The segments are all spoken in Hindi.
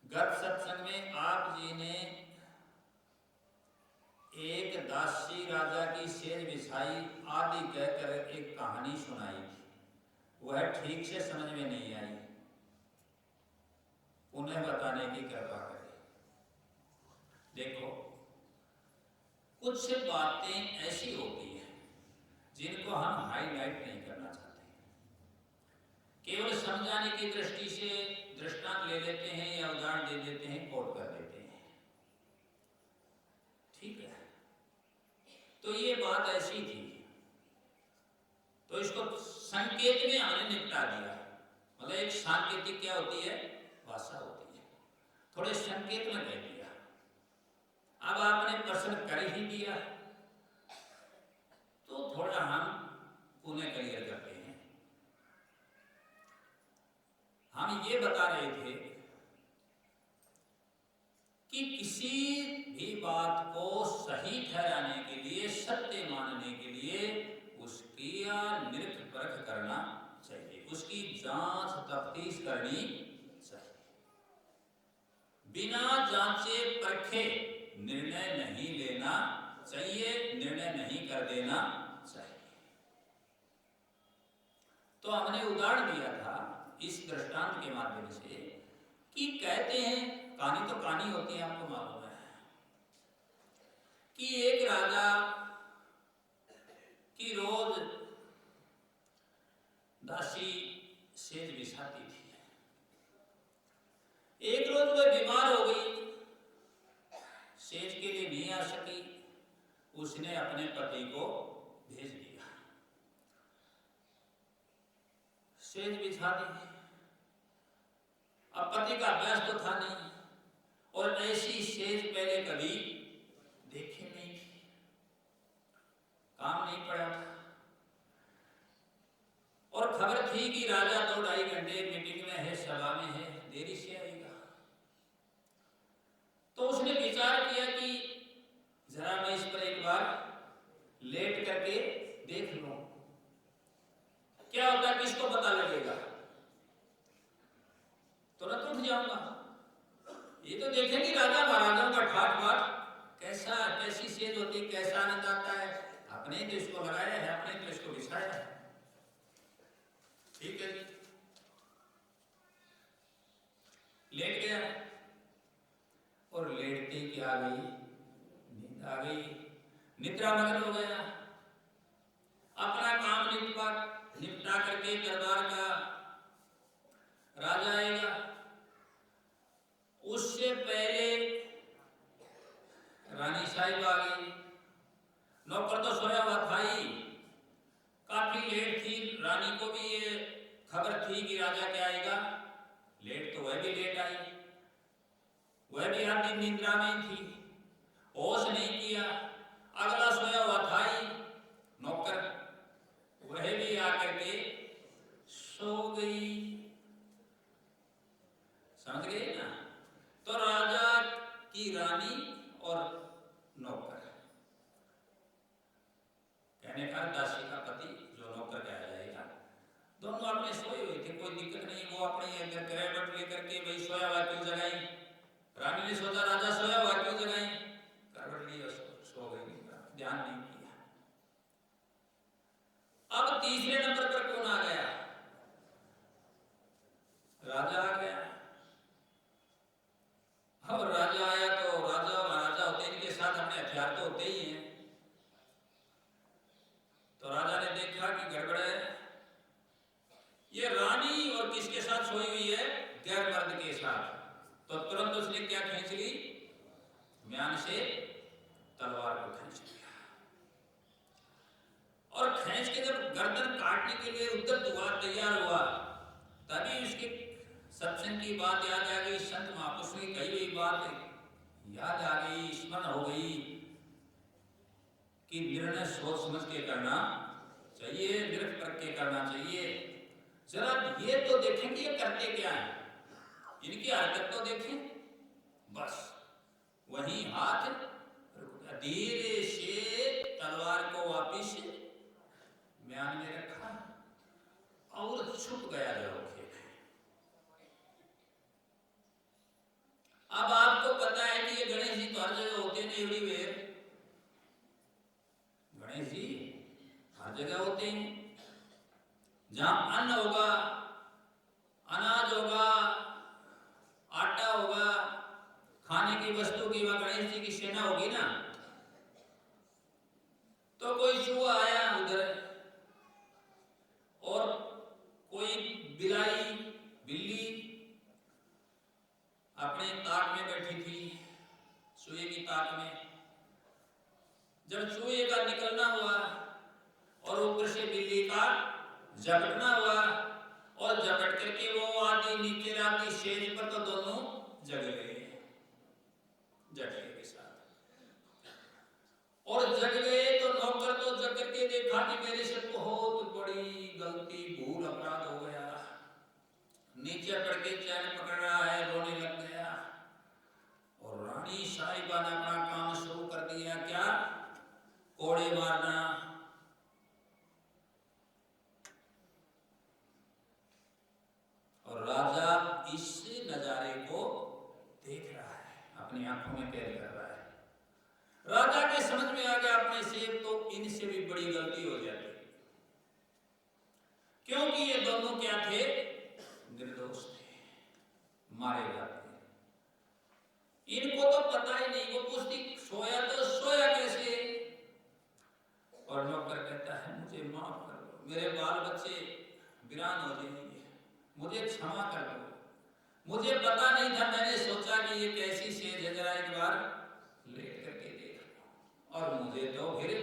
गत सत्संग में आप जी ने एक दासी राजा की सेज बिछाई आदि कहकर एक कहानी सुनाई थी। वह ठीक से समझ में नहीं आई, उन्हें बताने की कृपा करें। देखो, कुछ बातें ऐसी होती हैं जिनको हम हाईलाइट नहीं करना चाहते, केवल समझाने की दृष्टि से दृष्टांत ले लेते हैं या उदाहरण दे देते हैं, कोट कर देते हैं। ठीक है, तो ये बात ऐसी थी, तो इसको संकेत में हमने निपटा दिया। मतलब एक सांकेतिक क्या होती है, भाषा होती है, थोड़े संकेत में कह दिया। अब आपने प्रश्न कर ही दिया तो थोड़ा हम पुनः क्लियर करते हैं। हम ये बता रहे थे कि किसी भी बात को सही ठहराने के लिए, सत्य मानने के लिए उसकी निरख परख करना चाहिए, उसकी जांच तफ्तीश करनी चाहिए। बिना जांचे परखे निर्णय नहीं लेना चाहिए, निर्णय नहीं कर देना चाहिए। तो हमने उदाहरण दिया था इस दृष्टांत के माध्यम से कि कहते हैं, कहानी तो कहानी होती है, आपको मालूम है कि एक राजा की रोज दासी सेज बिछाती थी। एक रोज वह बीमार हो गई, सेज के लिए नहीं आ सकी, उसने अपने पति को भेज दिया, सेज बिछा दी। अब पति का अभ्यास तो था नहीं और ऐसी सेज पहले कभी देखी नहीं थी, काम नहीं पड़ा था, और खबर थी कि राजा 2-2.5 घंटे मीटिंग में है, सभा में है, देरी से आएगा। तो उसने विचार किया कि जरा मैं इस पर एक बार लेट करके देख लूं, क्या होता है, किसको पता लगेगा, तुरंत उठ जाऊंगा। ये तो देखेंगे राजा महाराजाओं का ठाट बाट, कैसी सेज होती है, कैसा आनंद आता है, अपने ही तो इसको लगाया है, अपने ही तो इसको बिछाया है। ठीक है जी, लेट गया और लेटते क्या आ गई, नींद आ गई, निद्रा मग्न हो गया। अपना काम निपटा करके दरबार का राजा आएगा, उससे पहले रानी साहिब आ गई। नौकर तो सोया हुआ था ही, काफी लेट थी, रानी को भी ये खबर थी कि राजा क्या आएगा, लेट तो वह भी लेट आई, वह भी हर दिन निद्रा में थी, होश नहीं किया। अगला सोया हुआ था ही नौकर, वह भी आकर के सो गई। समझ गए ना? तो राजा की रानी और नौकर, कहने का दासी का पति जो नौकर कहा जाएगा, दोनों अपने सोए हुए थे, कोई दिक्कत नहीं। वो अपनी करवट लेकर के भाई सोया हुआ क्यों जगाई, रानी ने सोचा राजा सोया हुआ क्यों जगाई, करवट ली, सो गई, ध्यान नहीं किया। अब तीसरे नंबर पर कौन आ गया, राजा आ गया। अब राजा आया तो राजा महाराजा होते हैं, इनके साथ अपने हथियार तो होते ही हैं। तो राजा ने देखा कि गड़बड़ है, ये रानी और किसके साथ सोई हुई है, गैर मर्द के साथ। तो तुरंत उसने क्या खींच ली, म्यान से तलवार को खींच लिया, और खींच के जब गर्दन काटने के लिए उद्यत हुआ, तैयार हुआ, तभी उसके सत्संग की बात याद आ गई, संत महापुरुष की कही हुई बात याद आ गई, स्मरण हो गई कि निर्णय सोच समझ के करना चाहिए, निरख करके करना चाहिए। जरा ये तो देखें कि ये करते क्या है, इनकी हरकत तो देखें। बस वही हाथ धीरे से तलवार को वापिस म्यान में रखा और छुप गया जड़ों के। एवरीवेयर। गणेश जी हर जगह होते हैं। जहां अन्न होगा, अनाज होगा, आटा होगा, खाने की वस्तु की, वहां गणेश जी की सेना होगी ना। तो कोई चूहा आया उधर, और कोई बिलाई बिल्ली अपने ताक में बैठी थी, चूहे की ताक में। जब चूहे का निकलना हुआ और ऊपर से बिल्ली का झपटना हुआ, और झपट करके वो आदि नीचे आती शेर पर, तो दोनों जग गए झटके के साथ। और जग गए तो नौकर तो जग करके देखा कि मेरे से बहुत बड़ी गलती, भूल, अपराध हो गया। नीचे पड़ के चैन पकड़ रहा है, रोने लग गया। और रानी साहिबा ने अपना काम शुरू कर दिया। क्या? कोड़े मारना। और राजा इस नजारे को देख रहा है, अपनी आंखों में कैद कर रहा है। राजा के समझ में आ गया अपने से तो इनसे भी बड़ी गलती हो जाती, क्योंकि ये दोनों क्या थे? निर्दोष थे, मारे जाते। इनको तो पता ही नहीं। वो पूछती सोया तो सोया कैसे? और नौकर कहता है मुझे माफ कर दो, मेरे बाल बच्चे वीरान हो जाएंगे, मुझे क्षमा कर दो, मुझे पता नहीं था, मैंने सोचा कि ये कैसी सेज है, जरा एक बार लेट करके देख लो। और मुझे तो फिर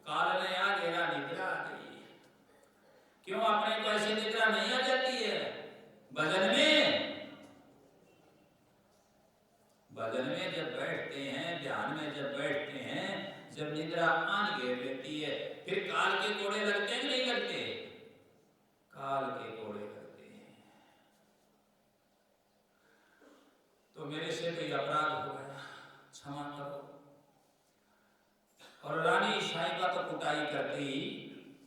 काल ने आ गया, निद्रा आ गई। क्यों अपने को ऐसी निद्रा नहीं आ जाती है? भजन में जब बैठते हैं, ध्यान में जब बैठते हैं, जब निद्रा आन घेर लेती है, फिर काल के कोड़े लगते हैं नहीं लगते? काल के कोड़े लगते हैं। तो मेरे से कोई अपराध हो गया, क्षमा करो। और रानी साहिबा तो कुटाई करती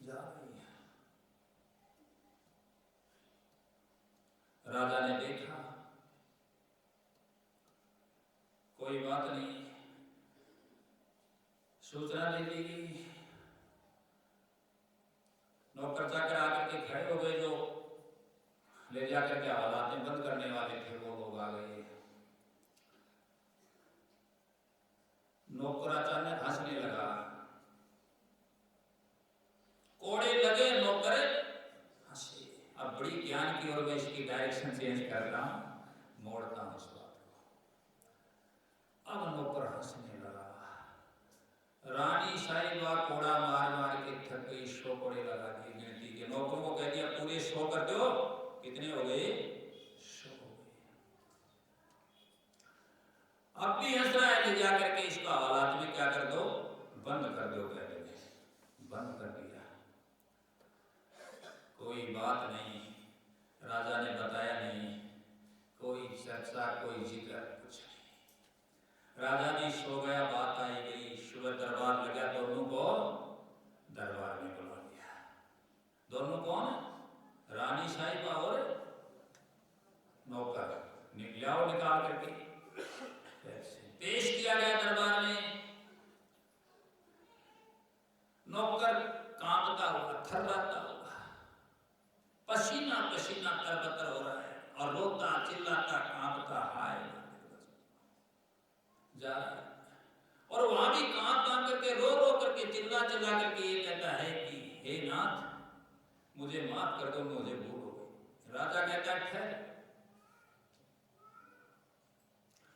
जा रही है। राजा ने देखा, कोई बात नहीं, सूचना दे दी गई। नौकर जाकर आकर के खड़े हो गए, जो ले जाकर के हालातें बंद करने वाले थे वो लोग आ गए। नौकर अचानक हंसने लगा। कोड़े लगे, नौकर हंसे। अब बड़ी ज्ञान की ओर मैं इसकी डायरेक्शन चेंज कर रहा हूं, मोड़ता हूं इस बात को। अब नौकर हंसने लगा। रानी साहिबा कोड़ा मार मार के थक गई, 100 कोड़े लगा दिए गिनती के। नौकरों को कह दिया पूरे 100 कर दो। कितने हो गए? 100 हो गए। अब भी हंस रहा है, ले जाकर के इसका हालात में क्या कर दो? बंद कर दो। कहते हैं बंद कर दिया। कोई बात नहीं, राजा ने बताया नहीं, कोई चर्चा, कोई जिक्र, कुछ नहीं। राजा जी सो गया, बात आई गई, सुबह दरबार लगा, दोनों को दरबार में बुला लिया। दोनों कौन? रानी साहिबा और नौकर। लाओ निकाल करके पेश किया गया दरबार में। नौकर कांपता हुआ, थर्राता हुआ, पसीना पसीना तरबतर हो रहा है, और रोता चिल्लाता कांपता हाय जा रहा है। और वहां भी कांप कांप करके, रो रो करके, चिल्ला चिल्ला करके ये कहता है कि हे नाथ, मुझे माफ कर दो, मुझे भूल हो गई। राजा कहता है ठहर,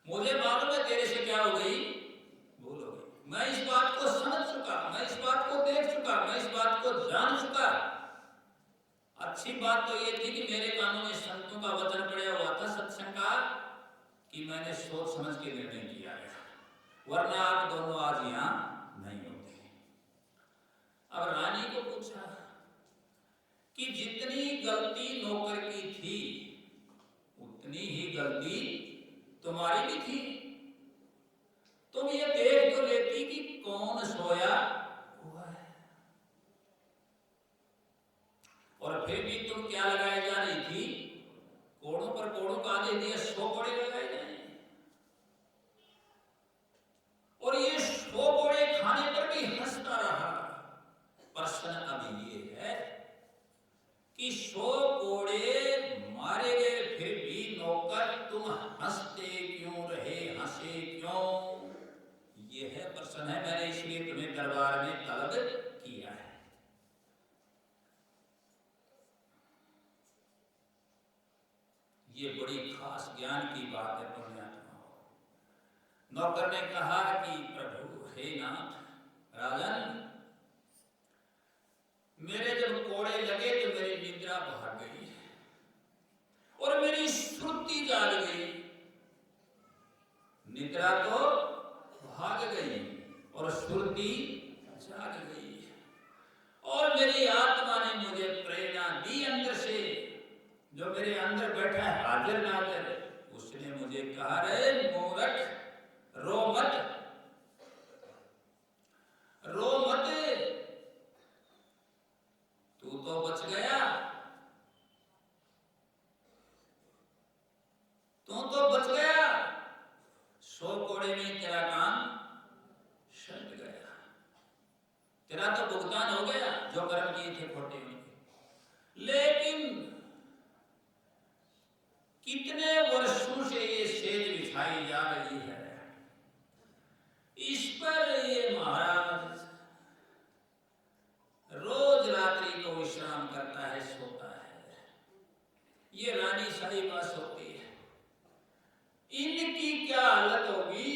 मुझे मालूम है तेरे से क्या हो गई, भूल हो गई। मैं इस बात को समझ चुका, मैं इस बात को देख चुका, मैं इस बात को जान चुका। अच्छी बात तो ये थी कि मेरे कानों में संतों का वचन पड़ा हुआ था, सत्संग का, कि मैंने सोच समझ के निर्णय किया है, वरना आप दोनों आज यहां नहीं होते। अब रानी को पूछा कि जितनी गलती नौकर की थी उतनी ही गलती तुम्हारी भी थी। तुम ये देख तो लेती कि कौन सोया हुआ है, और फिर भी तुम क्या लगाए जा रही थी? कोड़ों पर कोड़ों का आदेश दिया, 100 कोड़े लगाए जाए। ये बड़ी खास ज्ञान की बात है पुण्यात्माओं। नौकर ने कहा कि प्रभु हे नाथ राजन, मेरे जब कोड़े लगे तो मेरी निद्रा भाग गई और मेरी सुर्ती जाग गई। निद्रा तो भाग गई और सुर्ती जाग गई और मेरी आत्मा ने मुझे प्रेरणा दी अंदर से। जो मेरे अंदर बैठा है हाजिर नाजिर, उसने मुझे कहा रे मूर्ख रो मत, रो मत, तू तो बच गया, तू तो बच गया, 100 कोड़े में तेरा काम सट गया, तेरा तो भुगतान हो गया जो कर्म किए थे खोटे उनके। लेकिन कितने वर्षों से ये सेज बिछाई जा रही है, इस पर ये महाराज रोज रात्रि को विश्राम करता है, सोता है। ये रानी साहिबा सोती है, इनकी क्या हालत होगी।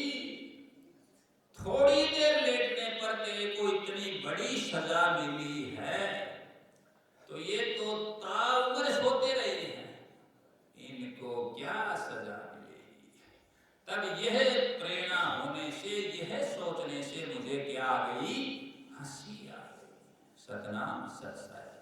थोड़ी देर लेटने पर तेरे को इतनी बड़ी सजा मिली है, तो ये तो ताउम्र सोते रहे हैं, इनको क्या सजा मिलेगी। तब यह प्रेरणा होने से, यह सोचने से मुझे क्या आ गई, हंसी आ गई। सतनाम सत साहिब।